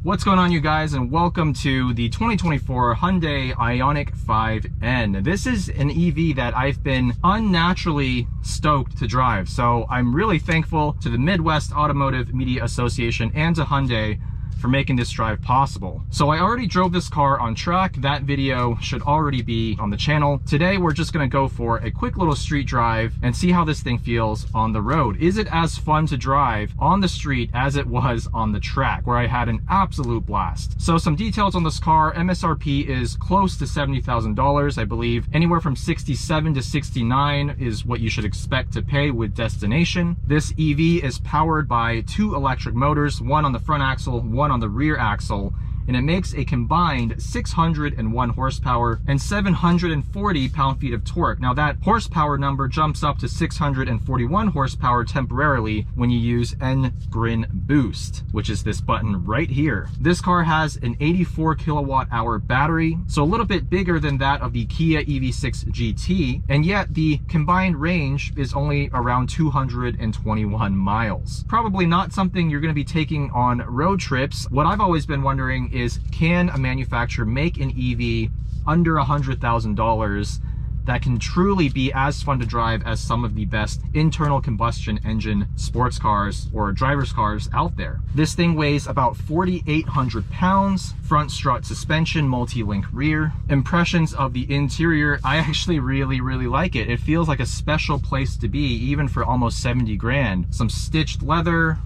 What's going on, you guys, and welcome to the 2024 Hyundai IONIQ 5N. This is an EV that I've been unnaturally stoked to drive, so I'm really thankful to the Midwest Automotive Media Association and to Hyundai for making this drive possible. So I already drove this car on track. That video should already be on the channel. Today we're just gonna go for a quick little street drive and see how this thing feels on the road. Is it as fun to drive on the street as it was on the track, where I had an absolute blast? So some details on this car. MSRP is close to $70,000, I believe. Anywhere from 67 to 69 is what you should expect to pay with destination. This EV is powered by 2 electric motors, one on the front axle, one on the rear axle, and it makes a combined 601 horsepower and 740 pound-feet of torque. Now that horsepower number jumps up to 641 horsepower temporarily when you use Zygrene Boost, which is this button right here. This car has an 84 kilowatt hour battery, so a little bit bigger than that of the Kia EV6 GT, and yet the combined range is only around 221 miles. Probably not something you're going to be taking on road trips. What I've always been wondering is, can a manufacturer make an EV under $100,000 that can truly be as fun to drive as some of the best internal combustion engine sports cars or driver's cars out there? This thing weighs about 4,800 pounds, front strut suspension, multi-link rear. Impressions of the interior, I actually really like it. It feels like a special place to be, even for almost 70 grand. Some stitched leather,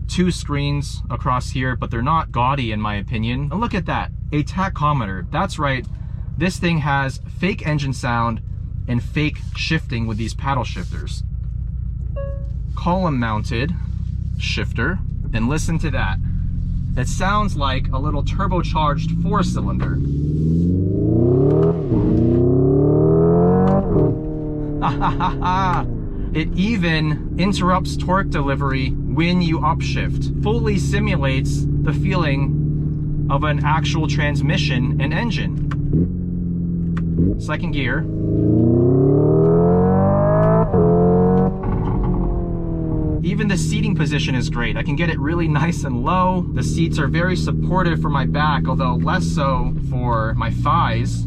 2 screens across here, but they're not gaudy in my opinion. And look at that, a tachometer. That's right, this thing has fake engine sound and fake shifting with these paddle shifters. Column mounted shifter, and listen to that. It sounds like a little turbocharged 4-cylinder. It even interrupts torque delivery when you upshift. Fully simulates the feeling of an actual transmission and engine. Second gear. Even the seating position is great. I can get it really nice and low. The seats are very supportive for my back, although less so for my thighs.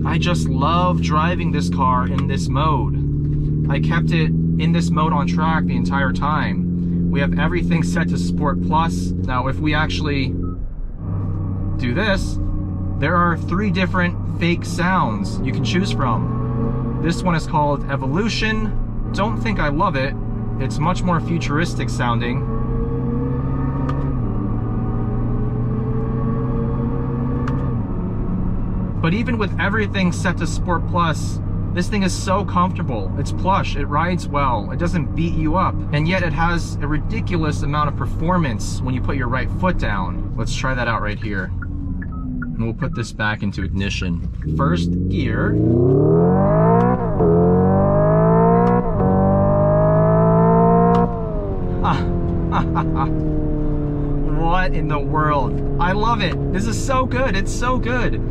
I just love driving this car in this mode. I kept it in this mode on track the entire time. We have everything set to Sport Plus. Now, if we actually do this, there are 3 different fake sounds you can choose from. This one is called Evolution. Don't think I love it. It's much more futuristic sounding. But even with everything set to Sport Plus, this thing is so comfortable. It's plush, it rides well, it doesn't beat you up, and yet it has a ridiculous amount of performance when you put your right foot down. Let's try that out right here. And we'll put this back into ignition. First gear. What in the world? I love it. This is so good. It's so good.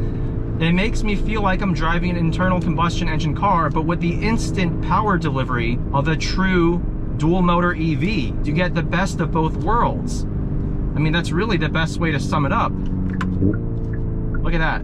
It makes me feel like I'm driving an internal combustion engine car, but with the instant power delivery of a true dual motor EV. You get the best of both worlds. I mean, that's really the best way to sum it up. Look at that.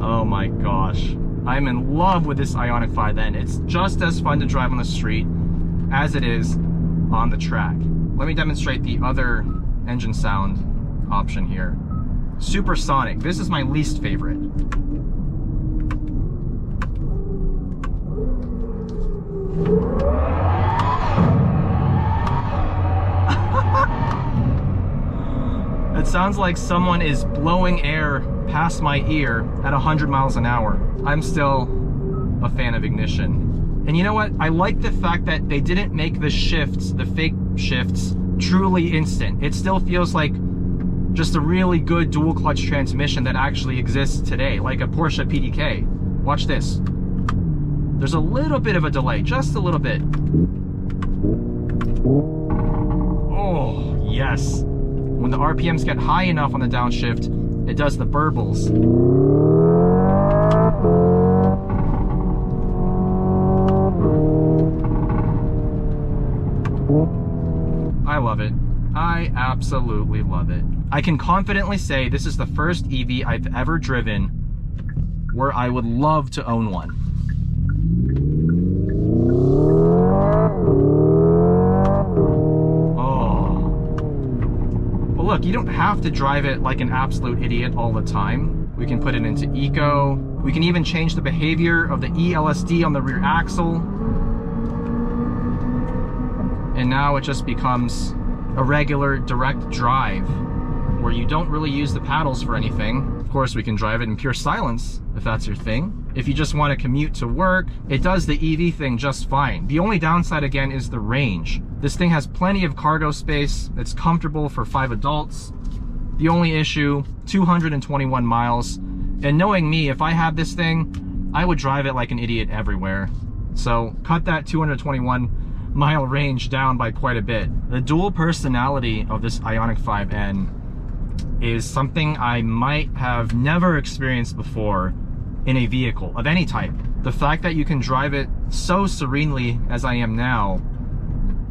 Oh my gosh. I'm in love with this IONIQ 5N. It's just as fun to drive on the street as it is on the track. Let me demonstrate the other engine sound option here. Supersonic. This is my least favorite. It sounds like someone is blowing air past my ear at 100 miles an hour. I'm still a fan of ignition. And you know what? I like the fact that they didn't make the shifts, the fake shifts, truly instant. It still feels like just a really good dual clutch transmission that actually exists today, like a Porsche PDK. Watch this. There's a little bit of a delay, just a little bit. Oh, yes. When the RPMs get high enough on the downshift, It does the burbles. I love it. I absolutely love it. I can confidently say this is the first EV I've ever driven where I would love to own one. Look, you don't have to drive it like an absolute idiot all the time. We can put it into eco. We can even change the behavior of the ELSD on the rear axle. And now it just becomes a regular direct drive where you don't really use the paddles for anything. Of course, we can drive it in pure silence if that's your thing. If you just want to commute to work, it does the EV thing just fine. The only downside again is the range. This thing has plenty of cargo space. It's comfortable for 5 adults. The only issue, 221 miles. And knowing me, if I had this thing, I would drive it like an idiot everywhere. So cut that 221 mile range down by quite a bit. The dual personality of this Ioniq 5N is something I might have never experienced before in a vehicle of any type. The fact that you can drive it so serenely as I am now,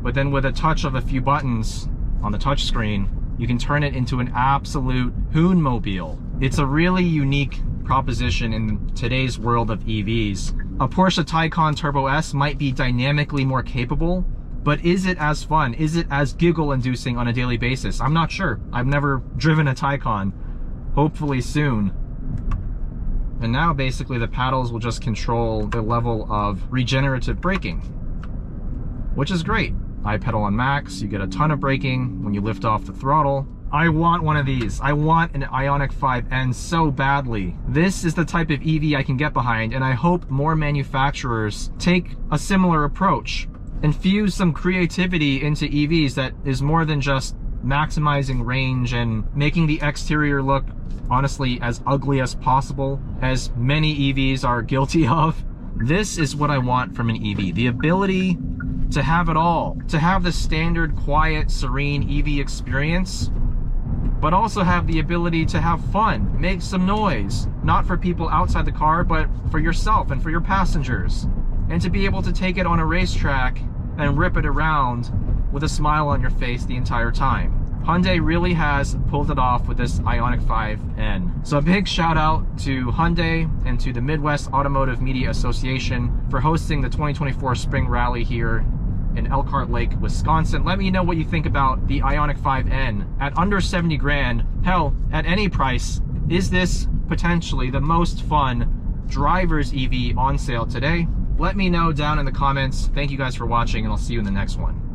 but then with a touch of a few buttons on the touch screen, you can turn it into an absolute Hoonmobile. It's a really unique proposition in today's world of EVs. A Porsche Taycan Turbo S might be dynamically more capable, but is it as fun? Is it as giggle-inducing on a daily basis? I'm not sure. I've never driven a Taycan. Hopefully soon. And now basically the paddles will just control the level of regenerative braking, which is great. I pedal on max, you get a ton of braking when you lift off the throttle. I want one of these. I want an Ioniq 5N so badly. This is the type of EV I can get behind, and I hope more manufacturers take a similar approach. Infuse some creativity into EVs that is more than just maximizing range and making the exterior look, honestly, as ugly as possible, as many EVs are guilty of. This is what I want from an EV. The ability to have it all. To have the standard, quiet, serene EV experience, but also have the ability to have fun, make some noise. Not for people outside the car, but for yourself and for your passengers. And to be able to take it on a racetrack and rip it around with a smile on your face the entire time. Hyundai really has pulled it off with this Ioniq 5N. So a big shout out to Hyundai and to the Midwest Automotive Media Association for hosting the 2024 Spring Rally here in Elkhart Lake, Wisconsin. Let me know what you think about the Ioniq 5N. At under 70 grand, hell, at any price, is this potentially the most fun driver's EV on sale today? Let me know down in the comments. Thank you guys for watching, and I'll see you in the next one.